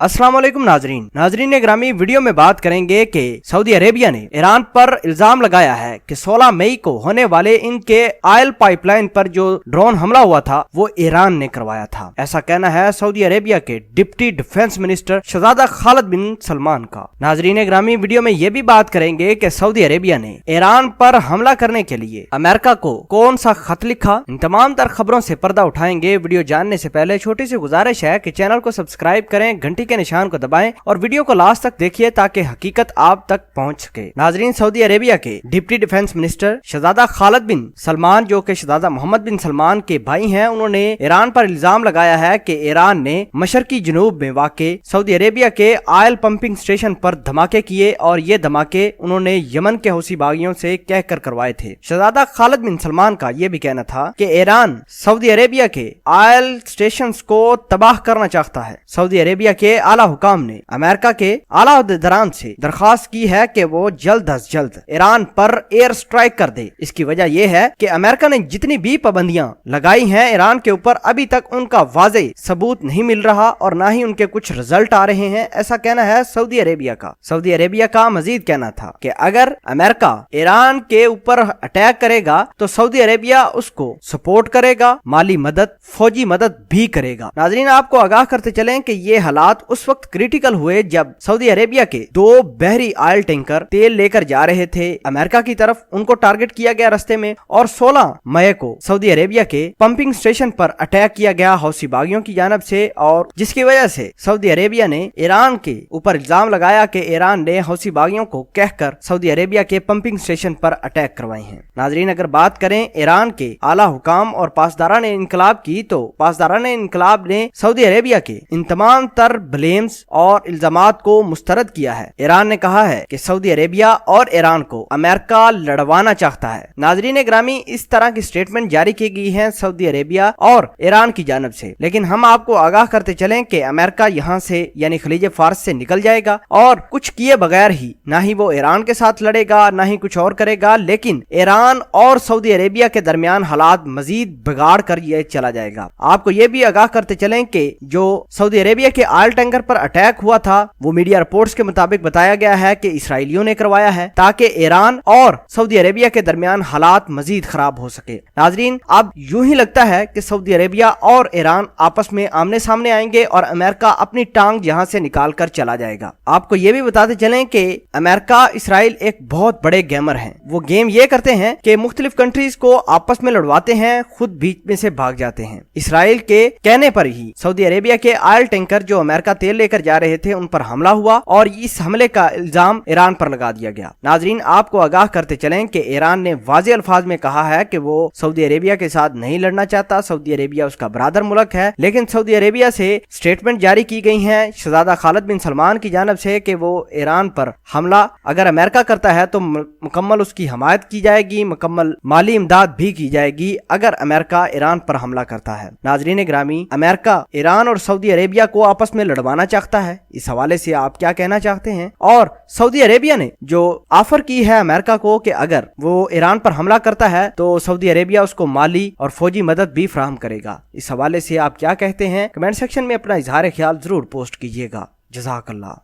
अस्सलाम वालेकुम नाजरीन ग्रामी, वीडियो में बात करेंगे कि सऊदी अरेबिया ने ईरान पर इल्जाम लगाया है कि 16 मई को होने वाले इनके ऑयल पाइपलाइन पर जो ड्रोन हमला हुआ था वो ईरान ने करवाया था। ऐसा कहना है सऊदी अरेबिया के डिप्टी डिफेंस मिनिस्टर शहजादा खालिद बिन सलमान का। नाजरीन ग्रामी, वीडियो में ये भी बात करेंगे कि सऊदी अरेबिया ने ईरान पर हमला करने के लिए अमेरिका को कौन सा खत लिखा। इन तमाम तर खबरों से पर्दा उठाएंगे। वीडियो जानने से पहले छोटी सी गुजारिश है कि चैनल को सब्सक्राइब करें, घंटी के निशान को दबाएं और वीडियो को लास्ट तक देखिए ताकि हकीकत आप तक पहुंच सके। नाजरीन, सऊदी अरेबिया के डिप्टी डिफेंस मिनिस्टर शहजादा खालिद बिन सलमान, जो कि शहजादा मोहम्मद बिन सलमान के भाई हैं, उन्होंने ईरान पर इल्जाम लगाया है कि ईरान ने मशरकी जनूब में वाक़े सऊदी अरेबिया के ऑयल पंपिंग स्टेशन पर धमाके किए और ये धमाके उन्होंने यमन के हौसी बागियों से कहकर करवाए थे। शहजादा खालिद बिन सलमान का यह भी कहना था कि ईरान सऊदी अरेबिया के ऑयल स्टेशन को तबाह करना चाहता है। सऊदी अरेबिया के आला हुकाम ने अमेरिका के आला अहदेदारान से दरखास्त की है कि वो जल्द अज जल्द ईरान पर एयर स्ट्राइक कर दे। इसकी वजह यह है कि अमेरिका ने जितनी भी पाबंदियां लगाई हैं ईरान के ऊपर, अभी तक उनका वाज़ेह सबूत नहीं मिल रहा और ना ही उनके कुछ रिजल्ट आ रहे हैं। ऐसा कहना है सऊदी अरेबिया का। सऊदी अरेबिया का मजीद कहना था कि अगर अमेरिका ईरान के ऊपर अटैक करेगा तो सऊदी अरेबिया उसको सपोर्ट करेगा, माली मदद, फौजी मदद भी करेगा। नाजरीन, आपको आगाह करते चलें कि ये हालात उस वक्त क्रिटिकल हुए जब सऊदी अरेबिया के 2 बहरी ऑयल टैंकर तेल लेकर जा रहे थे अमेरिका की तरफ। उनको टारगेट किया गया रास्ते में और 16 मई को सऊदी अरेबिया के पंपिंग स्टेशन पर अटैक किया गया हौसी बागियों की जानिब से, और जिसकी वजह से सऊदी अरेबिया ने ईरान के ऊपर इल्जाम लगाया कि ईरान ने हौसी बागियों को कहकर सऊदी अरेबिया के पंपिंग स्टेशन पर अटैक करवाए हैं। नाजरीन, अगर बात करें ईरान के आला हुकाम और पासदारान इनकलाब की, तो पासदारान इनकलाब ने सऊदी अरेबिया के इन तमाम तर ब्लेम्स और इल्जामात को मुस्तरद किया है। ईरान ने कहा है कि सऊदी अरेबिया और ईरान को अमेरिका लड़वाना चाहता है। नाजरीन ग्रामी, इस तरह की स्टेटमेंट जारी की गई है सऊदी अरेबिया और ईरान की जानिब से, लेकिन हम आपको आगाह करते चलें कि अमेरिका यहाँ से यानी खलीज फारस से निकल जाएगा और कुछ किए बगैर ही ना ही वो ईरान के साथ लड़ेगा ना ही कुछ और करेगा, लेकिन ईरान और सऊदी अरेबिया के दरमियान हालात मजीद बिगाड़ कर ये चला जाएगा। आपको ये भी आगाह करते चलें कि जो सऊदी अरेबिया के ऑयल टैंकर पर अटैक हुआ था वो मीडिया रिपोर्ट्स के मुताबिक बताया गया है कि इसराइलियों ने करवाया है ताकि ईरान और सऊदी अरेबिया के दरमियान हालात मजीद खराब हो सके। नाजरीन, अब यूं ही लगता है कि सऊदी अरेबिया और ईरान आपस में आमने सामने आएंगे और अमेरिका अपनी टांग यहां से निकाल कर चला जाएगा। आपको ये भी बताते चलें कि अमेरिका इसराइल एक बहुत बड़े गेमर हैं। वो गेम ये करते हैं कि मुख्तलिफ कंट्रीज को आपस में लड़वाते हैं, खुद बीच में से भाग जाते हैं। इसराइल के कहने पर ही सऊदी अरेबिया के ऑयल टैंकर जो अमेरिका तेल लेकर जा रहे थे उन पर हमला हुआ और इस हमले का इल्जाम ईरान पर लगा दिया गया। नाजरीन, आपको आगाह करते चलें कि ईरान ने वाज़ेह अल्फाज में कहा है कि वो सऊदी अरेबिया के साथ नहीं लड़ना चाहता। सऊदी अरेबिया उसका बरादर मुल्क है, लेकिन सऊदी अरेबिया से स्टेटमेंट जारी की गई है शहजादा खालिद बिन सलमान की जानिब से कि वो ईरान पर हमला अगर अमेरिका करता है तो मुकम्मल उसकी हमायत की जाएगी, मुकम्मल माली इमदाद भी की जाएगी अगर अमेरिका ईरान पर हमला करता है। नाजरीन ग्रामी, अमेरिका ईरान और सऊदी अरेबिया को आपस में लड़वाना चाहता है। इस हवाले से आप क्या कहना चाहते हैं? और सऊदी अरेबिया ने जो ऑफर की है अमेरिका को कि अगर वो ईरान पर हमला करता है तो सऊदी अरेबिया उसको माली और फौजी मदद भी फराहम करेगा। इस हवाले से आप क्या कहते हैं? कमेंट सेक्शन में अपना इजहार ख्याल जरूर पोस्ट कीजिएगा। जज़ाकल्लाह।